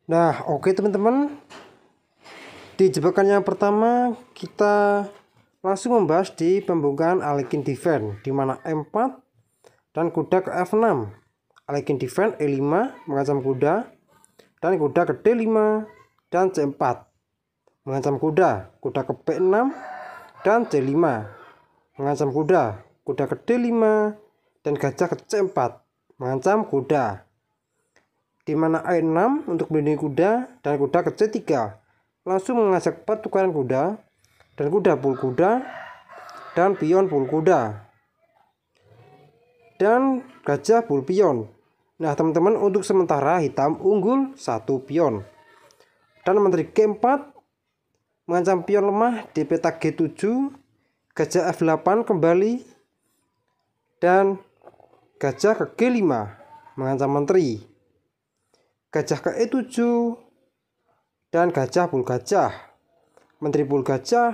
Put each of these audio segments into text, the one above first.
Nah, oke teman-teman. Di jebakan yang pertama kita langsung membahas di pembukaan Alekhine defense, di mana E4 dan kuda ke F6. Alekhine defense E5 mengancam kuda, dan kuda ke D5 dan C4 mengancam kuda. Kuda ke B6 dan C5 mengancam kuda. Kuda ke D5 dan gajah ke C4 mengancam kuda. Di mana E6 untuk melindungi kuda, dan kuda ke C3 langsung mengajak pertukaran kuda, dan kuda pul kuda dan pion pul kuda, dan gajah pul pion. Nah teman-teman, untuk sementara hitam unggul 1 pion. Dan menteri G4 mengancam pion lemah di peta G7, gajah F8 kembali, dan gajah ke G5 mengancam menteri. Gajah ke E7 dan gajah pul gajah, menteri pul gajah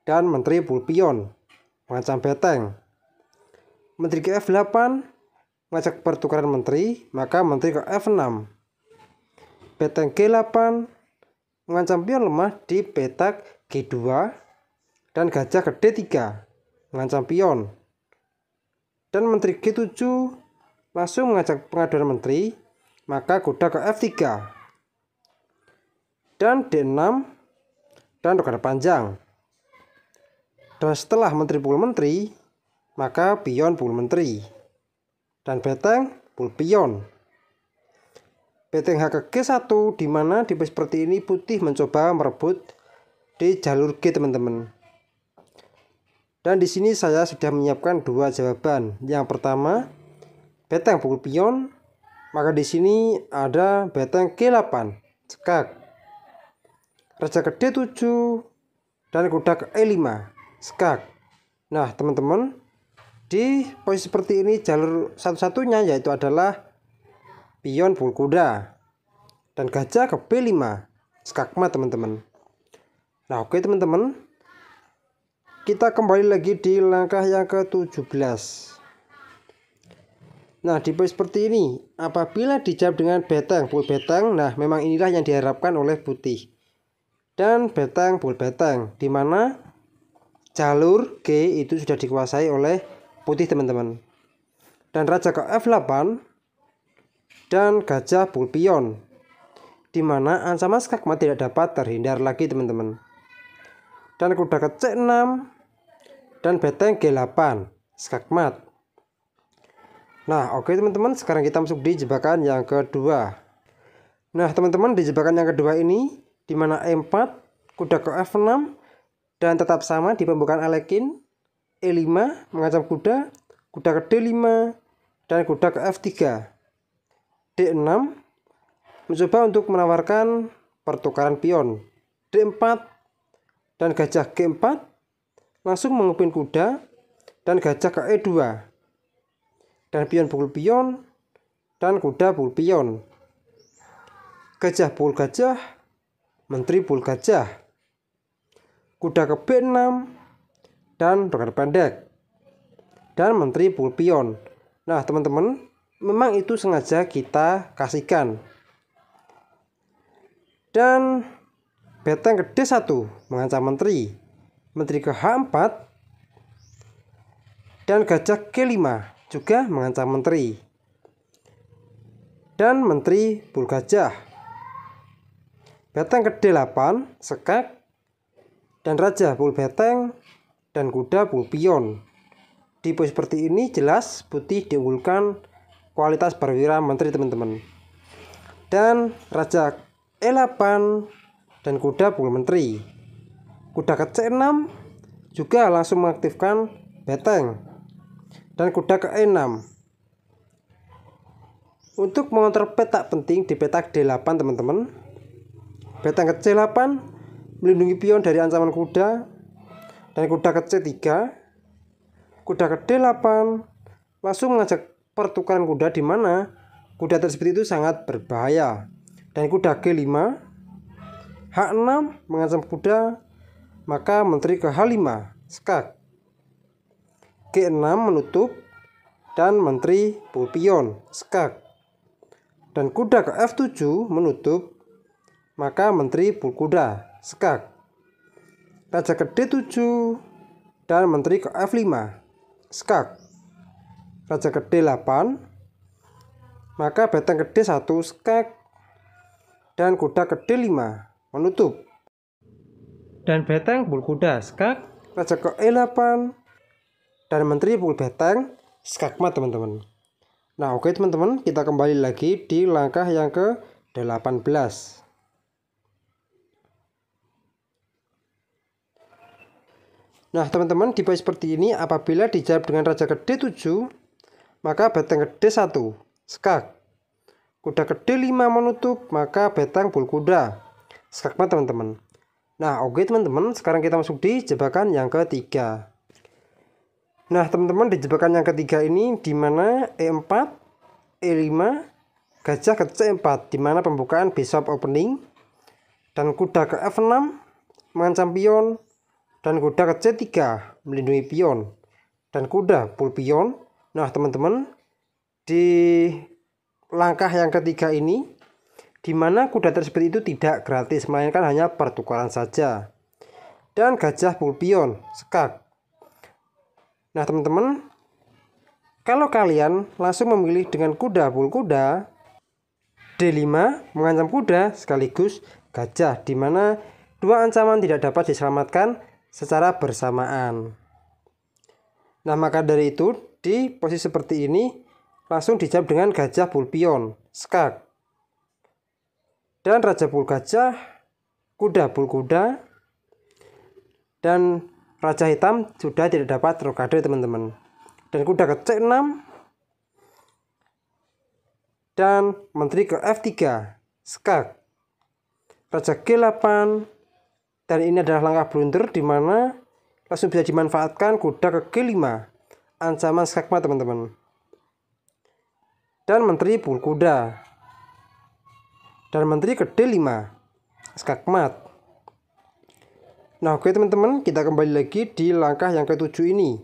dan menteri pul pion mengancam beteng. Menteri ke F8 mengajak pertukaran menteri, maka menteri ke F6. Beteng G8 mengancam pion lemah di petak G2, dan gajah ke D3 mengancam pion. Dan menteri G7 langsung mengajak pengaduan menteri, maka kuda ke F3 dan D6 dan rokade panjang. Dan setelah menteri pul menteri, maka pion pul menteri dan beteng pul pion. Beteng H ke G1, di mana di posisi seperti ini putih mencoba merebut di jalur G teman-teman. Dan di sini saya sudah menyiapkan dua jawaban. Yang pertama, beteng pul pion, maka di sini ada beteng G8 cekak, raja ke D7 dan kuda ke E5 skak. Nah teman-teman, di posisi seperti ini jalur satu-satunya yaitu adalah pion pul kuda dan gajah ke B5 skakmat teman-teman. Nah oke teman-teman, kita kembali lagi di langkah yang ke-17. Nah di posisi seperti ini, apabila dijawab dengan beteng pul beteng, nah memang inilah yang diharapkan oleh putih. Dan beteng pul beteng, di mana jalur G itu sudah dikuasai oleh putih teman-teman. Dan raja ke F8 dan gajah pul pion, di mana ancaman skakmat tidak dapat terhindar lagi teman-teman. Dan kuda ke C6 dan beteng G8 skakmat. Nah oke teman-teman, sekarang kita masuk di jebakan yang kedua. Nah teman-teman, di jebakan yang kedua ini, di mana E4, kuda ke F6, dan tetap sama di pembukaan Alekhine. E5 mengancam kuda, kuda ke D5 dan kuda ke F3. D6 mencoba untuk menawarkan pertukaran pion. D4 dan gajah G4 langsung mengupin kuda dan gajah ke E2, dan pion pukul pion dan kuda pukul pion. Gajah pukul gajah, menteri pukul gajah, kuda ke B6 dan rokade pendek, dan menteri pukul pion. Nah teman-teman, memang itu sengaja kita kasihkan. Dan beteng ke D1 mengancam menteri, menteri ke H4 dan gajah G5 juga mengancam menteri, dan menteri pul gajah. Beteng ke D8 sekak, dan raja pul beteng dan kuda pul pion. Di posisi seperti ini jelas putih diunggulkan kualitas perwira menteri teman-teman. Dan raja E8 dan kuda pul menteri. Kuda ke C6 juga langsung mengaktifkan beteng, dan kuda ke E6 untuk mengontrol petak penting di petak D8 teman-teman. Beteng ke C8 melindungi pion dari ancaman kuda, dan kuda ke C3, kuda ke D8 langsung mengajak pertukaran kuda, di mana kuda tersebut itu sangat berbahaya. Dan kuda G5, H6 mengancam kuda, maka menteri ke H5 skak. G6 menutup dan menteri pul pion skak. Dan kuda ke F7 menutup maka menteri pul kuda skak. Raja ke D7 dan menteri ke F5 skak. Raja ke D8, maka benteng ke D1 skak, dan kuda ke D5 menutup. Dan benteng pul kuda skak, raja ke E8, dan menteri pul benteng skakmat teman-teman. Nah oke teman-teman, kita kembali lagi di langkah yang ke 18. Nah teman-teman, di posisi seperti ini apabila dijawab dengan raja ke D7, maka benteng ke D1 skak, kuda ke D5 menutup, maka benteng pul kuda skakmat teman-teman. Nah oke teman-teman, sekarang kita masuk di jebakan yang ketiga. Nah teman-teman, di jebakan yang ketiga ini dimana E4, E5, gajah ke C4, dimana pembukaan bishop opening, dan kuda ke F6 mengancam pion, dan kuda ke C3 melindungi pion, dan kuda pul pion. Nah teman-teman, di langkah yang ketiga ini dimana kuda tersebut itu tidak gratis, melainkan hanya pertukaran saja, dan gajah pul pion skak. Nah teman-teman, kalau kalian langsung memilih dengan kuda pul kuda, D5 mengancam kuda sekaligus gajah, dimana dua ancaman tidak dapat diselamatkan secara bersamaan. Nah maka dari itu di posisi seperti ini langsung dijawab dengan gajah pul pion skak, dan raja pul gajah, kuda pul kuda, dan raja hitam sudah tidak dapat rokade teman-teman, dan kuda ke C6 dan menteri ke F3 skak, raja G8, dan ini adalah langkah blunder dimana langsung bisa dimanfaatkan kuda ke G5 ancaman skakmat teman-teman, dan menteri pul kuda, dan menteri ke D5 skakmat. Nah oke teman-teman, kita kembali lagi di langkah yang ke-7 ini,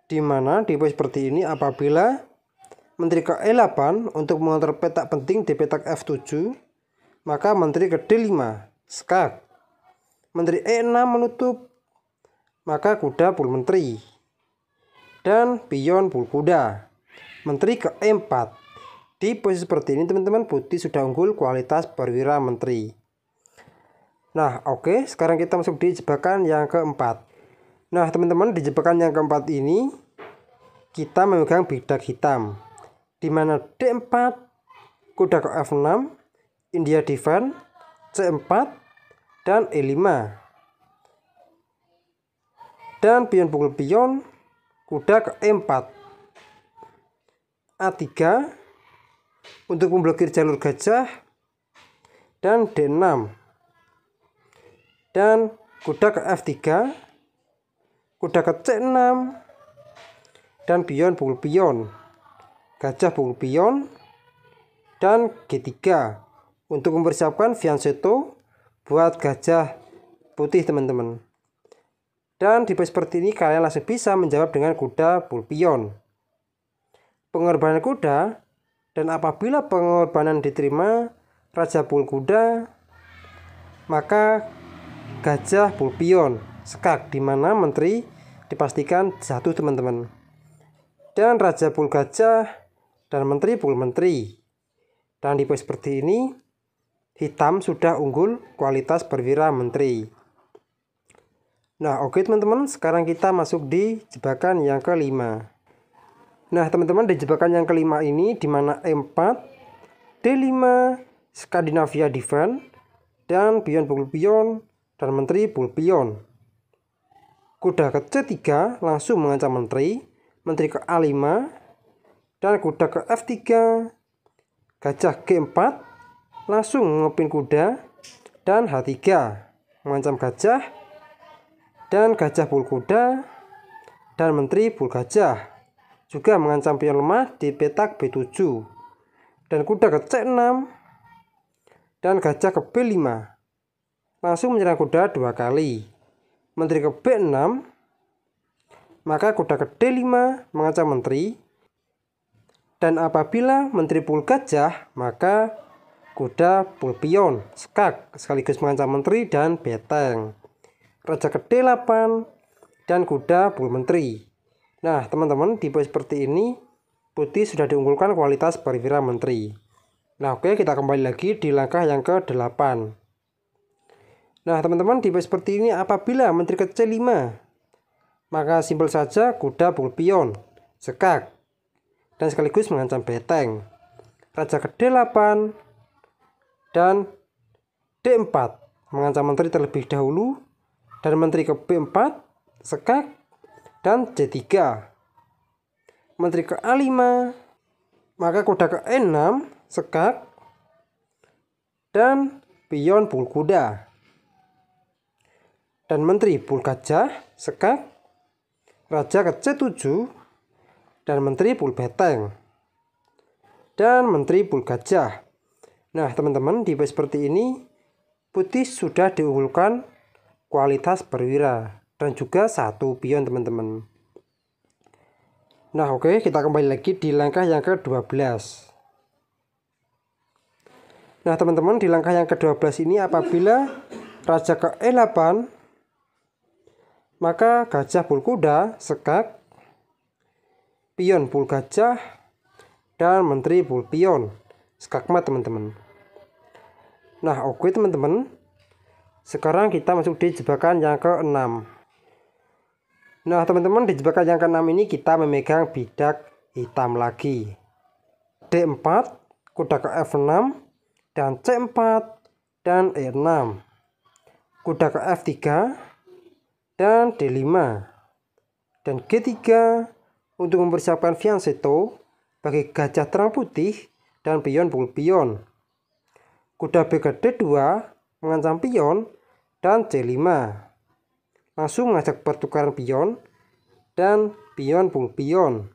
dimana di posisi seperti ini apabila menteri ke E8 untuk mengontrol petak penting di petak F7, maka menteri ke D5 skak, menteri E6 menutup, maka kuda pul menteri, dan pion pul kuda, menteri ke E4. Di posisi seperti ini teman-teman, putih sudah unggul kualitas perwira menteri. Nah oke, sekarang kita masuk di jebakan yang keempat. Nah teman-teman, di jebakan yang keempat ini kita memegang bidak hitam, dimana D4, kuda ke F6, India defend, C4, dan E5, dan pion pukul pion, kuda ke E4, A3 untuk memblokir jalur gajah, dan D6, dan kuda ke F3, kuda ke C6, dan pion pukul pion, gajah pukul pion, dan G3 untuk mempersiapkan fianchetto buat gajah putih teman-teman. Dan di posisi seperti ini kalian langsung bisa menjawab dengan kuda pul pion, pengorbanan kuda, dan apabila pengorbanan diterima raja pul kuda, maka gajah pul pion skak, dimana menteri dipastikan jatuh teman-teman, dan raja pul gajah dan menteri pul menteri. Dan di posisi seperti ini hitam sudah unggul kualitas perwira menteri. Nah oke teman-teman, sekarang kita masuk di jebakan yang kelima. Nah teman-teman, di jebakan yang kelima ini dimana E4, D5, Skandinavia defend, dan pion pukul pion, dan menteri pukul pion. Kuda ke C3 langsung mengancam menteri, menteri ke A5, dan kuda ke F3, gajah G4 langsung ngepin kuda, dan H3 mengancam gajah, dan gajah pul kuda, dan menteri pul gajah juga mengancam pion lemah di petak B7, dan kuda ke C6, dan gajah ke B5 langsung menyerang kuda 2 kali, menteri ke B6, maka kuda ke D5 mengancam menteri, dan apabila menteri pul gajah maka kuda pul pion skak sekaligus mengancam menteri dan beteng. Raja ke D8 dan kuda pul menteri. Nah teman-teman, di posisi seperti ini putih sudah diunggulkan kualitas perwira menteri. Nah oke, kita kembali lagi di langkah yang ke-8. Nah teman-teman, di posisi seperti ini apabila menteri ke C5, maka simpel saja kuda pul pion skak dan sekaligus mengancam beteng. Raja ke D8 dan D4 mengancam menteri terlebih dahulu, dan menteri ke B4 skak dan C3. Menteri ke A5, maka kuda ke E6 skak dan pion pul kuda. Dan menteri pul gajah skak, raja ke C7 dan menteri pul beteng dan menteri pul gajah. Nah teman-teman, di posisi seperti ini putih sudah diunggulkan kualitas perwira dan juga 1 pion teman-teman. Nah oke, kita kembali lagi di langkah yang ke-12. Nah teman-teman, di langkah yang ke-12 ini apabila raja ke E8, maka gajah pul kuda skak, pion pul gajah dan menteri pul pion skakmat teman-teman. Nah oke teman-teman, sekarang kita masuk di jebakan yang ke-6. Nah teman-teman, di jebakan yang ke-6 ini kita memegang bidak hitam lagi. D4, kuda ke F6 dan C4 dan E6, kuda ke F3 dan D5 dan G3 untuk mempersiapkan fianchetto bagi gajah terang putih dan pion pul pion. Kuda B ke D2 mengancam pion dan C5. Langsung mengajak pertukaran pion dan pion pul pion.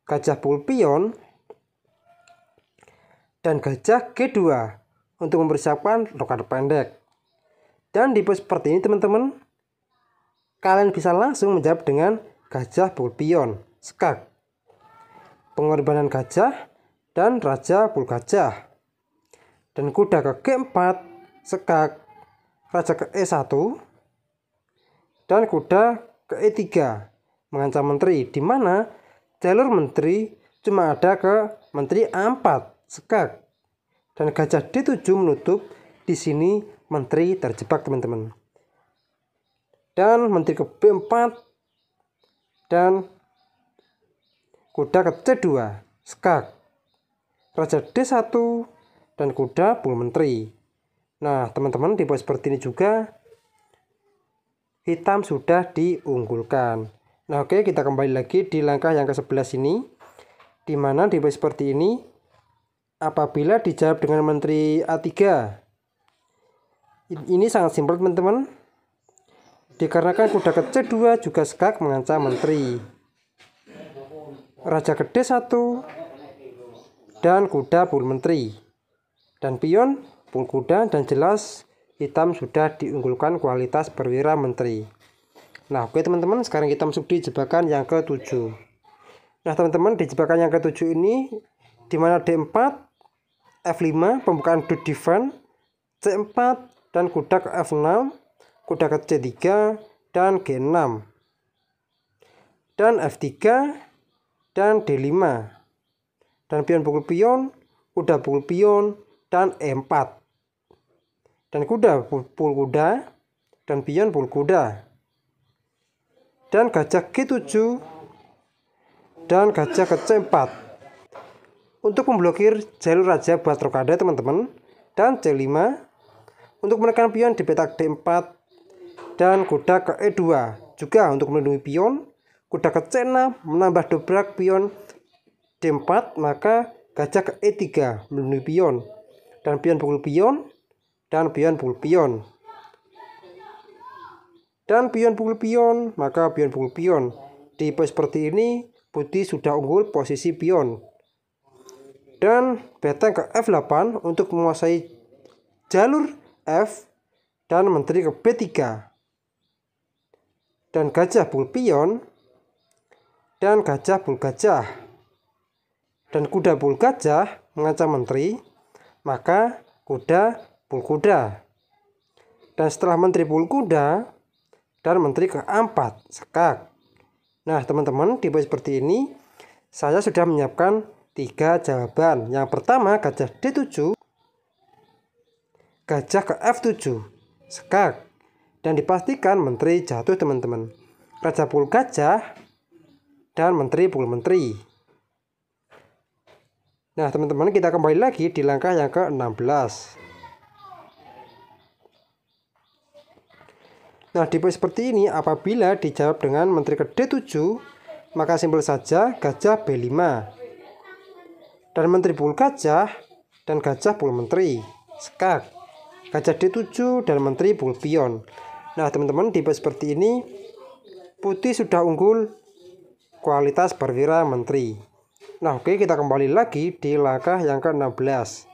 Gajah pul pion dan gajah G2 untuk mempersiapkan rokan pendek. Dan di posisi seperti ini teman-teman, kalian bisa langsung menjawab dengan gajah pul pion skak, pengorbanan gajah dan raja pul gajah. Dan kuda ke G4 skak, raja ke E1 dan kuda ke E3 mengancam menteri, di mana jalur menteri cuma ada ke menteri A4 skak, dan gajah D7 menutup. Di sini menteri terjebak teman-teman. Dan menteri ke B4 dan kuda ke C2 skak, raja D1 dan kuda pul menteri. Nah teman-teman, di posisi seperti ini juga hitam sudah diunggulkan. Nah oke, kita kembali lagi di langkah yang ke-11 ini, di mana di posisi seperti ini apabila dijawab dengan menteri A3, ini sangat simpel teman-teman, dikarenakan kuda ke C2 juga skak mengancam menteri. Raja ke D1 dan kuda pul menteri dan pion pul kuda, dan jelas hitam sudah diunggulkan kualitas perwira menteri. Nah oke teman-teman, sekarang kita masuk di jebakan yang ke-7. Nah teman-teman, di jebakan yang ke-7 ini dimana D4, F5 pembukaan do defense, C4 dan kuda ke F6, kuda ke C3 dan G6 dan F3 dan D5 dan pion pukul pion, kuda pukul pion dan E4 dan kuda pukul kuda dan pion pukul kuda dan gajah G7 dan gajah ke C4 untuk memblokir jalur raja buat rokade teman-teman, dan C5 untuk menekan pion di petak D4 dan kuda ke E2 juga untuk melindungi pion. Kuda ke C6 menambah dobrak pion D4, maka gajah ke E3 melindungi pion dan pion pukul pion dan pion pukul pion dan pion pukul pion, maka pion pukul pion. Di posisi seperti ini putih sudah unggul posisi pion. Dan beteng ke F8 untuk menguasai jalur F dan menteri ke B3 dan gajah pukul pion dan gajah pukul gajah dan kuda pukul gajah mengancam menteri, maka kuda pul kuda. Dan setelah menteri pul kuda dan menteri keempat sekak. Nah teman-teman, di poin seperti ini saya sudah menyiapkan 3 jawaban. Yang pertama gajah D7, gajah ke F7 sekak, dan dipastikan menteri jatuh teman-teman. Raja pul gajah dan menteri pul menteri. Nah teman-teman, kita kembali lagi di langkah yang ke-16. Nah di poin seperti ini apabila dijawab dengan menteri ke D7, maka simpel saja gajah B5 dan menteri pul gajah dan gajah pul menteri sekak, gajah D7 dan menteri pul pion. Nah teman-teman, di poin seperti ini putih sudah unggul kualitas perwira menteri. Nah oke, kita kembali lagi di langkah yang ke-16.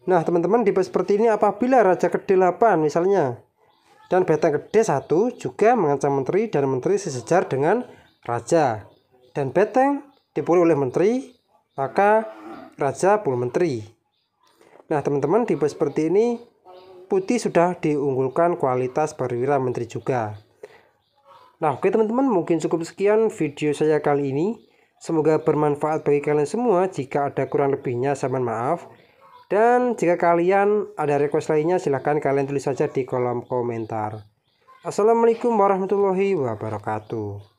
Nah teman-teman, di poin seperti ini apabila raja ke D8 misalnya dan benteng ke D1 juga mengancam menteri dan menteri sejajar dengan raja, dan benteng dipulih oleh menteri, maka raja pul menteri. Nah teman-teman, di poin seperti ini putih sudah diunggulkan kualitas perwira menteri juga. Nah oke teman-teman, mungkin cukup sekian video saya kali ini. Semoga bermanfaat bagi kalian semua. Jika ada kurang lebihnya saya mohon maaf. Dan jika kalian ada request lainnya silahkan kalian tulis saja di kolom komentar. Assalamualaikum warahmatullahi wabarakatuh.